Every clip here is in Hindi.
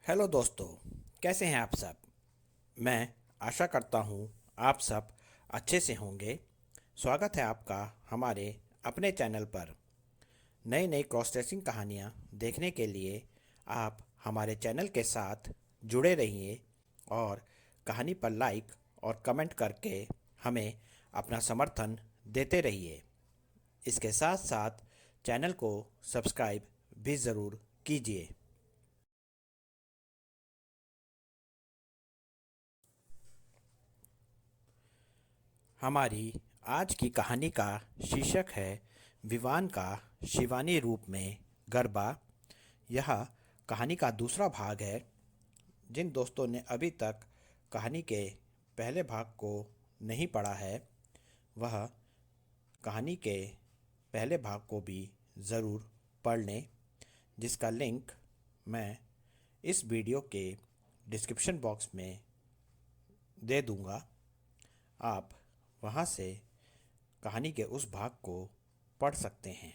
हेलो दोस्तों। कैसे हैं आप सब। मैं आशा करता हूँ आप सब अच्छे से होंगे। स्वागत है आपका हमारे अपने चैनल पर। नई नई क्रॉस ड्रेसिंग कहानियाँ देखने के लिए आप हमारे चैनल के साथ जुड़े रहिए और कहानी पर लाइक और कमेंट करके हमें अपना समर्थन देते रहिए। इसके साथ साथ चैनल को सब्सक्राइब भी ज़रूर कीजिए। हमारी आज की कहानी का शीर्षक है विवान का शिवानी रूप में गरबा। यह कहानी का दूसरा भाग है। जिन दोस्तों ने अभी तक कहानी के पहले भाग को नहीं पढ़ा है वह कहानी के पहले भाग को भी ज़रूर पढ़ लें, जिसका लिंक मैं इस वीडियो के डिस्क्रिप्शन बॉक्स में दे दूंगा। आप वहां से कहानी के उस भाग को पढ़ सकते हैं।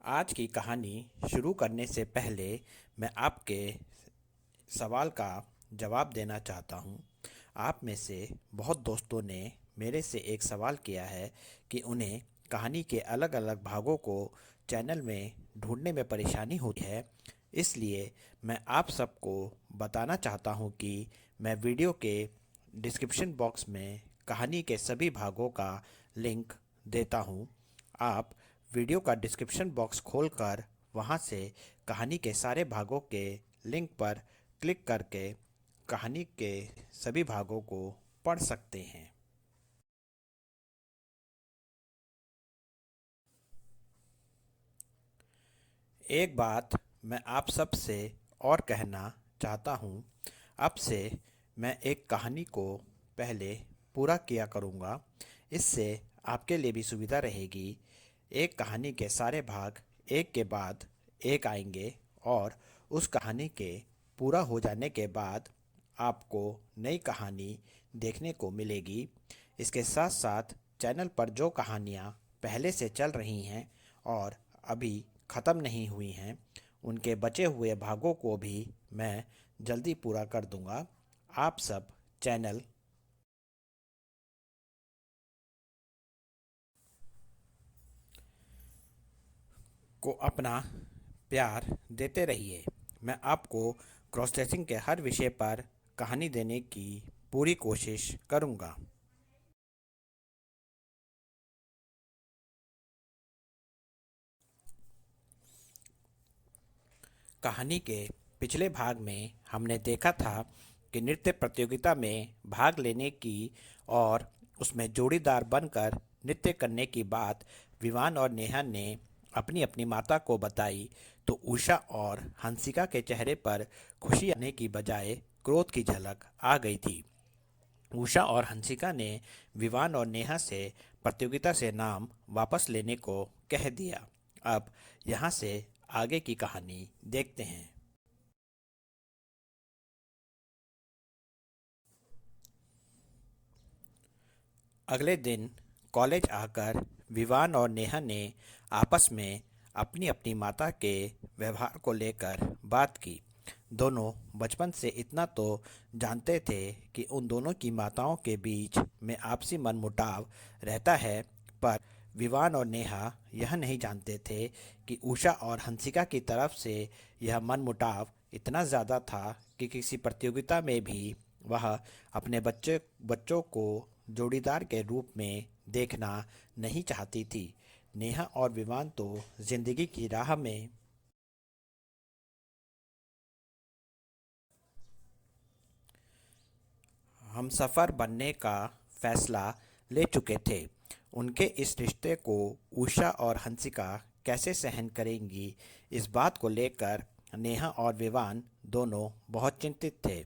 आज की कहानी शुरू करने से पहले मैं आपके सवाल का जवाब देना चाहता हूँ। आप में से बहुत दोस्तों ने मेरे से एक सवाल किया है कि उन्हें कहानी के अलग अलग भागों को चैनल में ढूंढने में परेशानी होती है। इसलिए मैं आप सबको बताना चाहता हूँ कि मैं वीडियो के डिस्क्रिप्शन बॉक्स में कहानी के सभी भागों का लिंक देता हूँ। आप वीडियो का डिस्क्रिप्शन बॉक्स खोलकर वहाँ से कहानी के सारे भागों के लिंक पर क्लिक करके कहानी के सभी भागों को पढ़ सकते हैं। एक बात मैं आप सब से और कहना चाहता हूँ। अब से मैं एक कहानी को पहले पूरा किया करूँगा। इससे आपके लिए भी सुविधा रहेगी। एक कहानी के सारे भाग एक के बाद एक आएंगे और उस कहानी के पूरा हो जाने के बाद आपको नई कहानी देखने को मिलेगी। इसके साथ साथ चैनल पर जो कहानियाँ पहले से चल रही हैं और अभी ख़त्म नहीं हुई हैं, उनके बचे हुए भागों को भी मैं जल्दी पूरा कर दूंगा। आप सब चैनल को अपना प्यार देते रहिए। मैं आपको क्रॉस ड्रेसिंग के हर विषय पर कहानी देने की पूरी कोशिश करूंगा। कहानी के पिछले भाग में हमने देखा था कि नृत्य प्रतियोगिता में भाग लेने की और उसमें जोड़ीदार बनकर नृत्य करने की बात विवान और नेहा ने अपनी अपनी माता को बताई, तो उषा और हंसिका के चेहरे पर खुशी आने की बजाय क्रोध की झलक आ गई थी। उषा और हंसिका ने विवान और नेहा से प्रतियोगिता से नाम वापस लेने को कह दिया। अब यहाँ से आगे की कहानी देखते हैं। अगले दिन कॉलेज आकर विवान और नेहा ने आपस में अपनी अपनी माता के व्यवहार को लेकर बात की। दोनों बचपन से इतना तो जानते थे कि उन दोनों की माताओं के बीच में आपसी मनमुटाव रहता है, पर विवान और नेहा यह नहीं जानते थे कि उषा और हंसिका की तरफ से यह मनमुटाव इतना ज़्यादा था कि किसी प्रतियोगिता में भी वह अपने बच्चों को जोड़ीदार के रूप में देखना नहीं चाहती थी। नेहा और विवान तो जिंदगी की राह में हमसफ़र बनने का फैसला ले चुके थे। उनके इस रिश्ते को उषा और हंसिका कैसे सहन करेंगी, इस बात को लेकर नेहा और विवान दोनों बहुत चिंतित थे।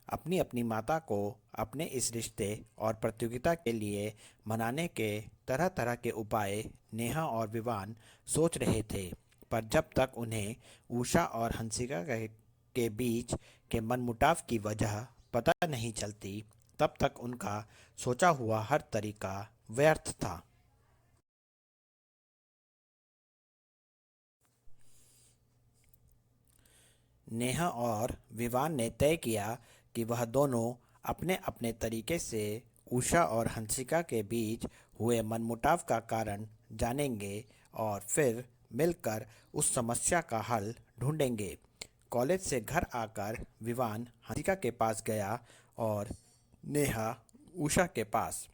अपनी अपनी माता को अपने इस रिश्ते और प्रतियोगिता के लिए मनाने के तरह तरह के उपाय नेहा और विवान सोच रहे थे, पर जब तक उन्हें उषा और हंसिका के बीच के मनमुटाव की वजह पता नहीं चलती, तब तक उनका सोचा हुआ हर तरीका व्यर्थ था। नेहा और विवान ने तय किया कि वह दोनों अपने अपने तरीके से उषा और हंसिका के बीच हुए मनमुटाव का कारण जानेंगे और फिर मिलकर उस समस्या का हल ढूंढेंगे। कॉलेज से घर आकर विवान हंसिका के पास गया और नेहा उषा के पास।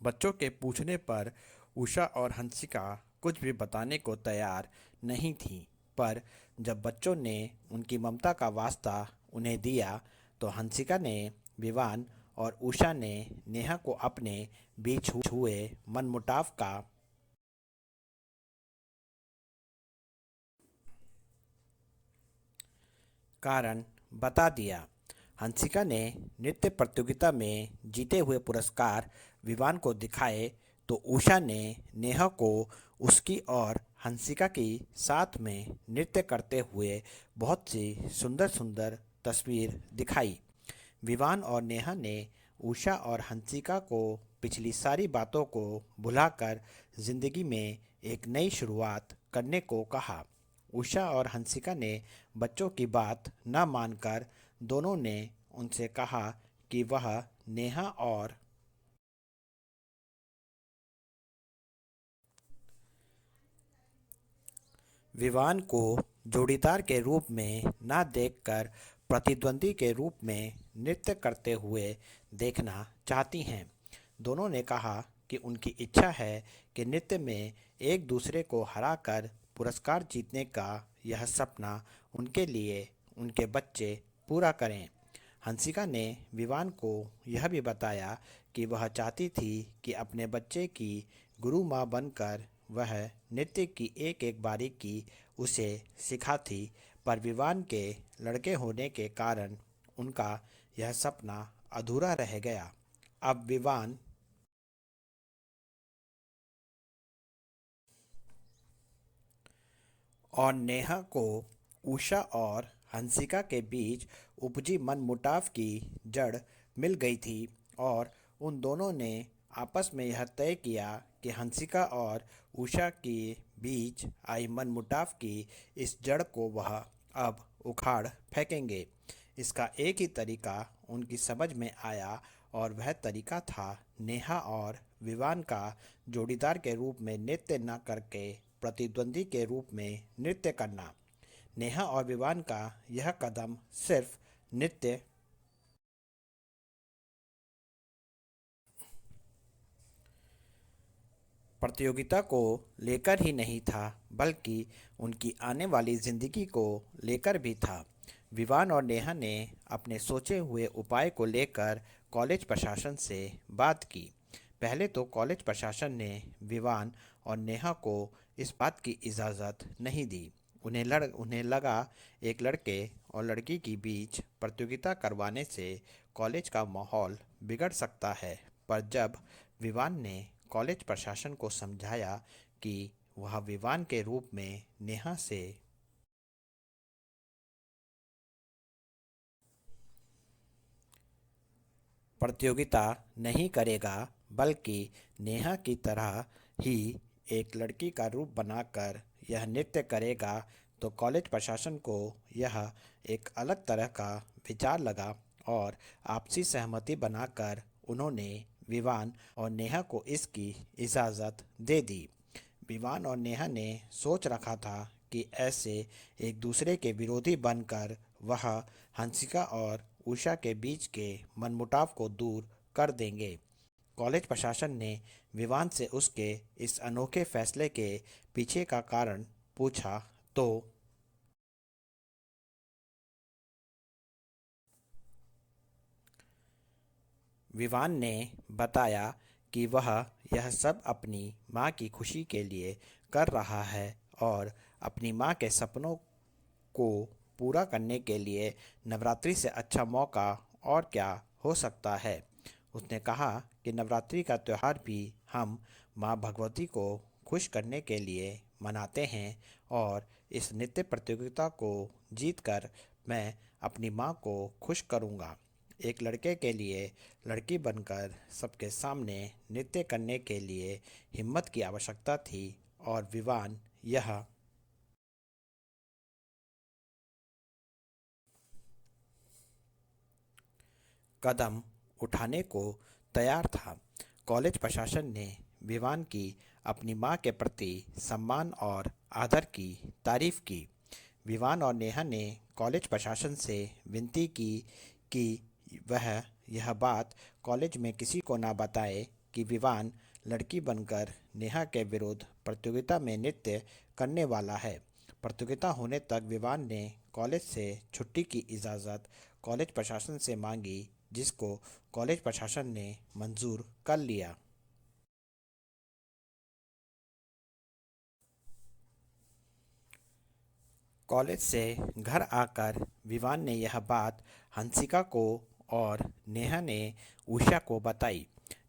बच्चों के पूछने पर उषा और हंसिका कुछ भी बताने को तैयार नहीं थीं, पर जब बच्चों ने उनकी ममता का वास्ता उन्हें दिया तो हंसिका ने विवान और उषा ने नेहा को अपने बीच हुए मनमुटाव का कारण बता दिया। हंसिका ने नृत्य प्रतियोगिता में जीते हुए पुरस्कार विवान को दिखाए तो उषा ने नेहा को उसकी और हंसिका की साथ में नृत्य करते हुए बहुत सी सुंदर सुंदर तस्वीर दिखाई। विवान और नेहा ने उषा और हंसिका को पिछली सारी बातों को भुलाकर जिंदगी में एक नई शुरुआत करने को कहा। उषा और हंसिका ने बच्चों की बात न मानकर दोनों ने उनसे कहा कि वह नेहा और विवान को जोड़ीदार के रूप में न देखकर प्रतिद्वंदी के रूप में नृत्य करते हुए देखना चाहती हैं। दोनों ने कहा कि उनकी इच्छा है कि नृत्य में एक दूसरे को हराकर पुरस्कार जीतने का यह सपना उनके लिए उनके बच्चे पूरा करें। हंसिका ने विवान को यह भी बताया कि वह चाहती थी कि अपने बच्चे की गुरु माँ बनकर वह नृत्य की एक एक बारीकी उसे सिखाती, पर विवान के लड़के होने के कारण उनका यह सपना अधूरा रह गया। अब विवान और नेहा को उषा और हंसिका के बीच उपजी मनमुटाव की जड़ मिल गई थी और उन दोनों ने आपस में यह तय किया कि हंसिका और उषा के बीच आई मनमुटाव की इस जड़ को वह अब उखाड़ फेंकेंगे। इसका एक ही तरीका उनकी समझ में आया और वह तरीका था नेहा और विवान का जोड़ीदार के रूप में नृत्य न करके प्रतिद्वंदी के रूप में नृत्य करना। नेहा और विवान का यह कदम सिर्फ नृत्य प्रतियोगिता को लेकर ही नहीं था, बल्कि उनकी आने वाली जिंदगी को लेकर भी था। विवान और नेहा ने अपने सोचे हुए उपाय को लेकर कॉलेज प्रशासन से बात की। पहले तो कॉलेज प्रशासन ने विवान और नेहा को इस बात की इजाज़त नहीं दी। उन्हें लगा एक लड़के और लड़की के बीच प्रतियोगिता करवाने से कॉलेज का माहौल बिगड़ सकता है। पर जब विवान ने कॉलेज प्रशासन को समझाया कि वह विवान के रूप में नेहा से प्रतियोगिता नहीं करेगा, बल्कि नेहा की तरह ही एक लड़की का रूप बनाकर यह नृत्य करेगा, तो कॉलेज प्रशासन को यह एक अलग तरह का विचार लगा और आपसी सहमति बनाकर उन्होंने विवान और नेहा को इसकी इजाज़त दे दी। विवान और नेहा ने सोच रखा था कि ऐसे एक दूसरे के विरोधी बनकर वह हंसिका और उषा के बीच के मनमुटाव को दूर कर देंगे। कॉलेज प्रशासन ने विवान से उसके इस अनोखे फैसले के पीछे का कारण पूछा तो विवान ने बताया कि वह यह सब अपनी माँ की खुशी के लिए कर रहा है और अपनी माँ के सपनों को पूरा करने के लिए नवरात्रि से अच्छा मौका और क्या हो सकता है। उसने कहा कि नवरात्रि का त्यौहार भी हम माँ भगवती को खुश करने के लिए मनाते हैं और इस नृत्य प्रतियोगिता को जीतकर मैं अपनी माँ को खुश करूँगा। एक लड़के के लिए लड़की बनकर सबके सामने नृत्य करने के लिए हिम्मत की आवश्यकता थी और विवान यह कदम उठाने को तैयार था। कॉलेज प्रशासन ने विवान की अपनी मां के प्रति सम्मान और आदर की तारीफ की। विवान और नेहा ने कॉलेज प्रशासन से विनती की कि वह यह बात कॉलेज में किसी को ना बताए कि विवान लड़की बनकर नेहा के विरुद्ध प्रतियोगिता में नृत्य करने वाला है। प्रतियोगिता होने तक विवान ने कॉलेज से छुट्टी की इजाज़त कॉलेज प्रशासन से मांगी, जिसको कॉलेज प्रशासन ने मंजूर कर लिया। कॉलेज से घर आकर विवान ने यह बात हंसिका को और नेहा ने उषा को बताई।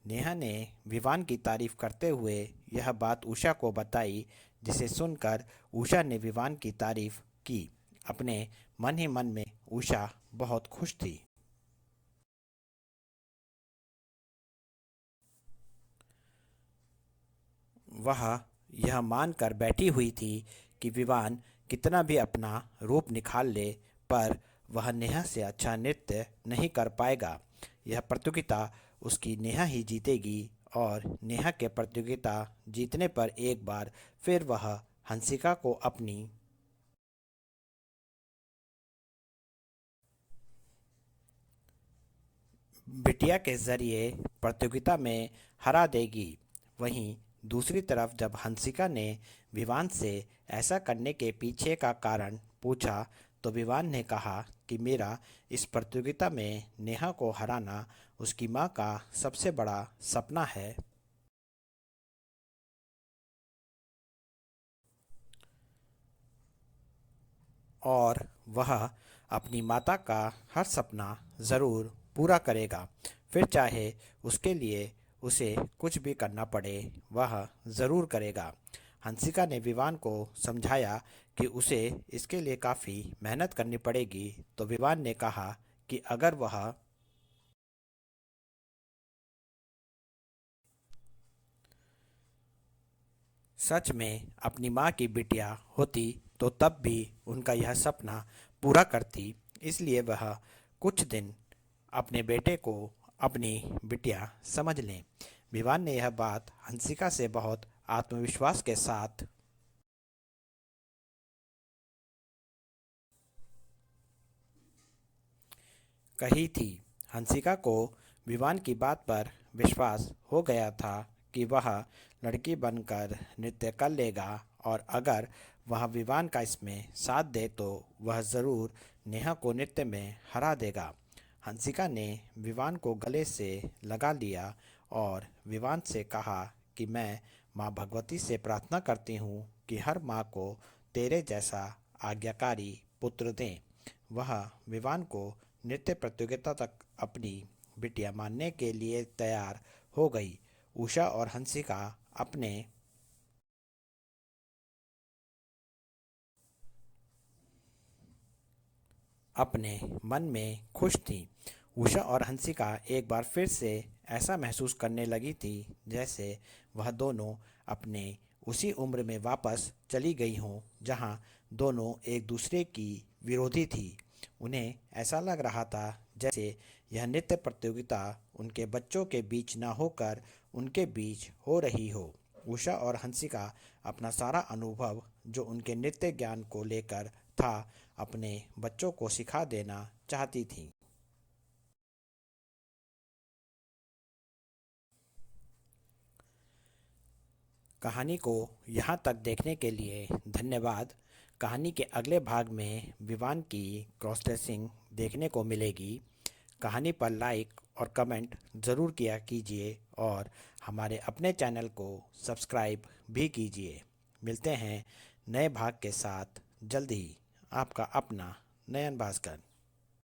नेहा ने विवान की तारीफ करते हुए यह बात उषा को बताई, जिसे सुनकर उषा ने विवान की तारीफ की। अपने मन ही मन में उषा बहुत खुश थी। वह यह मानकर बैठी हुई थी कि विवान कितना भी अपना रूप निखार ले, पर वह नेहा से अच्छा नृत्य नहीं कर पाएगा। यह प्रतियोगिता उसकी नेहा ही जीतेगी और नेहा के प्रतियोगिता जीतने पर एक बार फिर वह हंसिका को अपनी बिटिया के जरिए प्रतियोगिता में हरा देगी। वहीं दूसरी तरफ जब हंसिका ने विवान से ऐसा करने के पीछे का कारण पूछा, तो विवान ने कहा कि मेरा इस प्रतियोगिता में नेहा को हराना उसकी माँ का सबसे बड़ा सपना है। और वह अपनी माता का हर सपना ज़रूर पूरा करेगा, फिर चाहे उसके लिए उसे कुछ भी करना पड़े, वह ज़रूर करेगा। हंसिका ने विवान को समझाया कि उसे इसके लिए काफ़ी मेहनत करनी पड़ेगी, तो विवान ने कहा कि अगर वह सच में अपनी माँ की बिटिया होती तो तब भी उनका यह सपना पूरा करती। इसलिए वह कुछ दिन अपने बेटे को अपनी बिटिया समझ लें। विवान ने यह बात हंसिका से बहुत आत्मविश्वास के साथ कही थी। हंसिका को विवान की बात पर विश्वास हो गया था कि वह लड़की बनकर नृत्य कर लेगा, और अगर वह विवान का इसमें साथ दे तो वह ज़रूर नेहा को नृत्य में हरा देगा। हंसिका ने विवान को गले से लगा लिया और विवान से कहा कि मैं माँ भगवती से प्रार्थना करती हूँ कि हर माँ को तेरे जैसा आज्ञाकारी पुत्र दें। वह विवान को नृत्य प्रतियोगिता तक अपनी बिटिया मानने के लिए तैयार हो गई। उषा और हंसिका अपने अपने मन में खुश थीं। उषा और हंसिका एक बार फिर से ऐसा महसूस करने लगी थी जैसे वह दोनों अपने उसी उम्र में वापस चली गई हों, जहां दोनों एक दूसरे की विरोधी थी। उन्हें ऐसा लग रहा था जैसे यह नृत्य प्रतियोगिता उनके बच्चों के बीच न होकर उनके बीच हो रही हो। उषा और हंसिका अपना सारा अनुभव जो उनके नृत्य ज्ञान को लेकर था, अपने बच्चों को सिखा देना चाहती थीं। कहानी को यहाँ तक देखने के लिए धन्यवाद। कहानी के अगले भाग में विवान की क्रॉस ड्रेसिंग देखने को मिलेगी। कहानी पर लाइक और कमेंट ज़रूर किया कीजिए और हमारे अपने चैनल को सब्सक्राइब भी कीजिए। मिलते हैं नए भाग के साथ जल्द ही। आपका अपना नयन भास्कर।